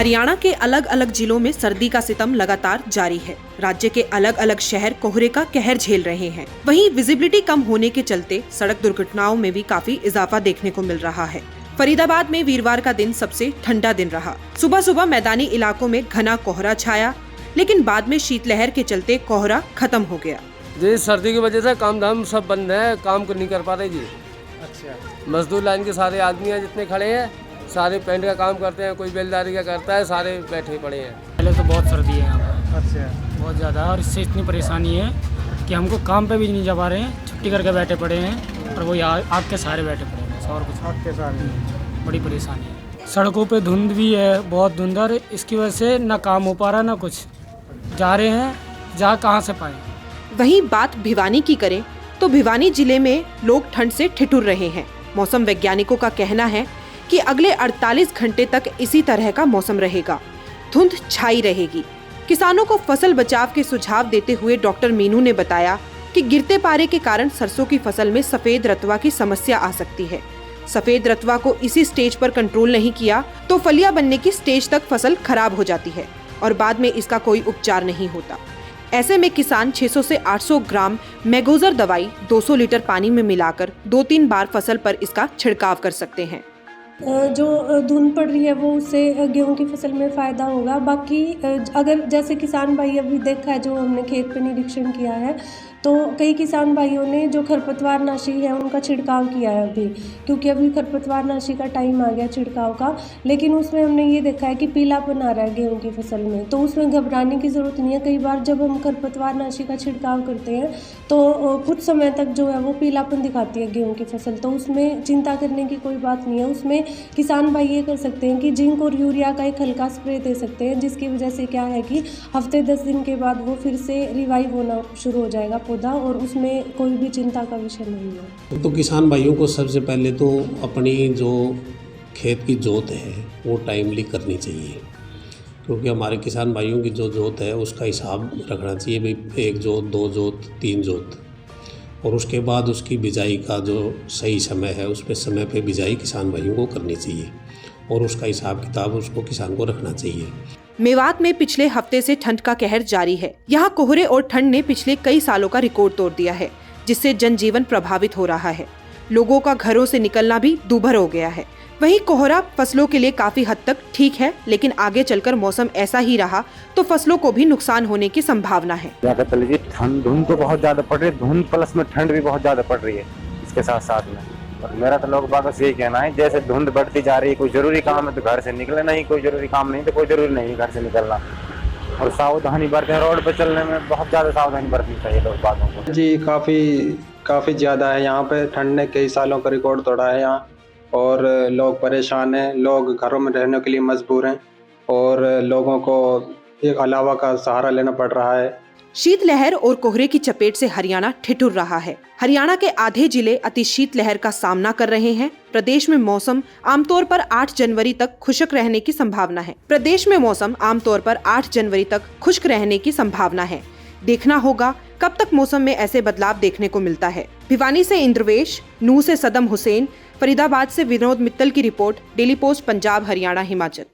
हरियाणा के अलग अलग जिलों में सर्दी का सितम लगातार जारी है। राज्य के अलग अलग शहर कोहरे का कहर झेल रहे हैं। वहीं विजिबिलिटी कम होने के चलते सड़क दुर्घटनाओं में भी काफी इजाफा देखने को मिल रहा है। फरीदाबाद में वीरवार का दिन सबसे ठंडा दिन रहा। सुबह सुबह मैदानी इलाकों में घना कोहरा छाया, लेकिन बाद में शीतलहर के चलते कोहरा खत्म हो गया। जी सर्दी की वजह से काम धाम सब बंद है, काम नहीं कर पा रहे जी। अच्छा, मजदूर लाइन के सारे आदमी हैं जितने खड़े हैं, सारे पेंट का काम करते हैं, कोई बेलदारी का करता है, सारे बैठे पड़े हैं। पहले तो बहुत सर्दी है यहाँ पर। अच्छा, बहुत ज़्यादा, और इससे इतनी परेशानी है कि हमको काम पे भी नहीं जा पा रहे हैं, छुट्टी करके बैठे पड़े हैं और वो आग के सहारे बैठे पड़े हैं, और कुछ आग के साथ बड़ी परेशानी है। सड़कों पे धुंध भी है, बहुत धुंध, और इसकी वजह से ना काम हो पा रहा ना कुछ। जा रहे हैं, जा कहाँ से पाएँ। वहीं बात भिवानी की करें तो भिवानी जिले में लोग ठंड से ठिठुर रहे हैं। मौसम वैज्ञानिकों का कहना है कि अगले 48 घंटे तक इसी तरह का मौसम रहेगा, धुंध छाई रहेगी। किसानों को फसल बचाव के सुझाव देते हुए डॉक्टर मीनू ने बताया कि गिरते पारे के कारण सरसों की फसल में सफेद रतवा की समस्या आ सकती है। सफेद रतवा को इसी स्टेज पर कंट्रोल नहीं किया तो फलिया बनने की स्टेज तक फसल खराब हो जाती है और बाद में इसका कोई उपचार नहीं होता। ऐसे में किसान 600 से 800 ग्राम मैगोजर दवाई 200 लीटर पानी में मिलाकर 2-3 बार फसल पर इसका छिड़काव कर सकते हैं। जो धुंध पड़ रही है वो उससे गेहूं की फसल में फ़ायदा होगा। बाकी अगर जैसे किसान भाई अभी देखा है, जो हमने खेत पे निरीक्षण किया है, तो कई किसान भाइयों ने जो खरपतवार नाशी है उनका छिड़काव किया है अभी, क्योंकि अभी खरपतवार नाशी का टाइम आ गया छिड़काव का। लेकिन उसमें हमने ये देखा है कि पीलापन आ रहा है गेहूं की फसल में, तो उसमें घबराने की ज़रूरत नहीं है। कई बार जब हम खरपतवार नाशी का छिड़काव करते हैं तो कुछ समय तक जो है वो पीलापन दिखाती है गेहूँ की फसल, तो उसमें चिंता करने की कोई बात नहीं है। उसमें किसान भाई ये कर सकते हैं कि जिंक और यूरिया का एक हल्का स्प्रे दे सकते हैं, जिसकी वजह से क्या है कि हफ्ते 10 दिन के बाद वो फिर से रिवाइव होना शुरू हो जाएगा पौधा, और उसमें कोई भी चिंता का विषय नहीं है। तो किसान भाइयों को सबसे पहले तो अपनी जो खेत की जोत है वो टाइमली करनी चाहिए, क्योंकि हमारे किसान भाइयों की जो जोत है उसका हिसाब रखना चाहिए भाई, 1 जोत, 2 जोत, 3 जोत, और उसके बाद उसकी बिजाई का जो सही समय है उस पर समय पे बिजाई किसान भाइयों को करनी चाहिए और उसका हिसाब किताब उसको किसान को रखना चाहिए। मेवात में पिछले हफ्ते से ठंड का कहर जारी है। यहाँ कोहरे और ठंड ने पिछले कई सालों का रिकॉर्ड तोड़ दिया है, जिससे जनजीवन प्रभावित हो रहा है। लोगों का घरों से निकलना भी दूभर हो गया है। वहीं कोहरा फसलों के लिए काफी हद तक ठीक है, लेकिन आगे चलकर मौसम ऐसा ही रहा तो फसलों को भी नुकसान होने की संभावना है। धुंध तो बहुत ज्यादा पड़ रही है, धुंध प्लस में ठंड भी बहुत ज्यादा पड़ रही है इसके साथ साथ में। और मेरा तो लोग बात यही कहना है, जैसे धुंध बढ़ती जा रही है, कोई जरूरी काम है तो घर से निकले, नहीं कोई जरूरी काम नहीं तो कोई जरूरी नहीं घर से निकलना, और सावधानी बरतें। रोड पर चलने में बहुत ज़्यादा सावधानी बरतनी चाहिए लोग बातों को। जी काफ़ी ज़्यादा है यहाँ पे, ठंड ने कई सालों का रिकॉर्ड तोड़ा है यहाँ, और लोग परेशान हैं, लोग घरों में रहने के लिए मजबूर हैं और लोगों को एक अलावा का सहारा लेना पड़ रहा है। शीतलहर और कोहरे की चपेट से हरियाणा ठिठुर रहा है। हरियाणा के आधे जिले अति शीतलहर का सामना कर रहे हैं। प्रदेश में मौसम आमतौर पर 8 जनवरी तक खुश्क रहने की संभावना है। देखना होगा कब तक मौसम में ऐसे बदलाव देखने को मिलता है। भिवानी से इंद्रवेश, नूह से सदम हुसैन, फरीदाबाद से विनोद मित्तल की report, daily post Punjab, Haryana, Himachal.